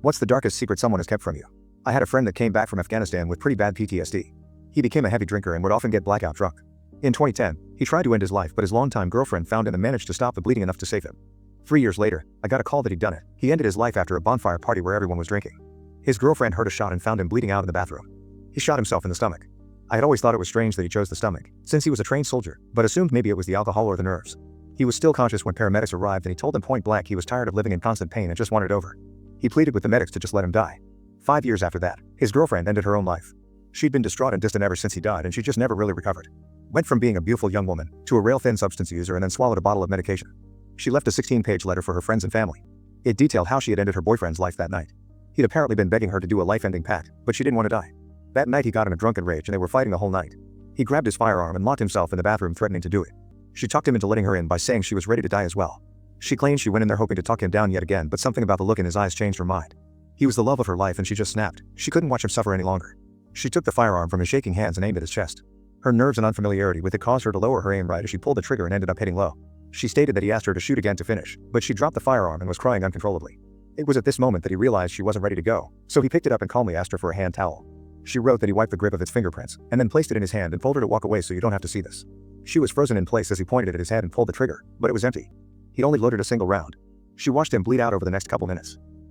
What's the darkest secret someone has kept from you? I had a friend that came back from Afghanistan with pretty bad PTSD. He became a heavy drinker and would often get blackout drunk. In 2010, he tried to end his life, but his longtime girlfriend found him and managed to stop the bleeding enough to save him. 3 years later, I got a call that he'd done it. He ended his life after a bonfire party where everyone was drinking. His girlfriend heard a shot and found him bleeding out in the bathroom. He shot himself in the stomach. I had always thought it was strange that he chose the stomach, since he was a trained soldier, but assumed maybe it was the alcohol or the nerves. He was still conscious when paramedics arrived, and he told them point blank he was tired of living in constant pain and just wanted it over. He pleaded with the medics to just let him die. 5 years after that, his girlfriend ended her own life. She'd been distraught and distant ever since he died, and she just never really recovered. Went from being a beautiful young woman to a rail-thin substance user and then swallowed a bottle of medication. She left a 16-page letter for her friends and family. It detailed how she had ended her boyfriend's life that night. He'd apparently been begging her to do a life-ending pact, but she didn't want to die. That night he got in a drunken rage and they were fighting the whole night. He grabbed his firearm and locked himself in the bathroom, threatening to do it. She talked him into letting her in by saying she was ready to die as well. She claimed she went in there hoping to talk him down yet again, but something about the look in his eyes changed her mind. He was the love of her life and she just snapped. She couldn't watch him suffer any longer. She took the firearm from his shaking hands and aimed at his chest. Her nerves and unfamiliarity with it caused her to lower her aim right as she pulled the trigger and ended up hitting low. She stated that he asked her to shoot again to finish, but she dropped the firearm and was crying uncontrollably. It was at this moment that he realized she wasn't ready to go, so he picked it up and calmly asked her for a hand towel. She wrote that he wiped the grip of its fingerprints, and then placed it in his hand and told her to walk away so you don't have to see this. She was frozen in place as he pointed at his head and pulled the trigger, but it was empty. He'd only loaded a single round. She watched him bleed out over the next couple minutes.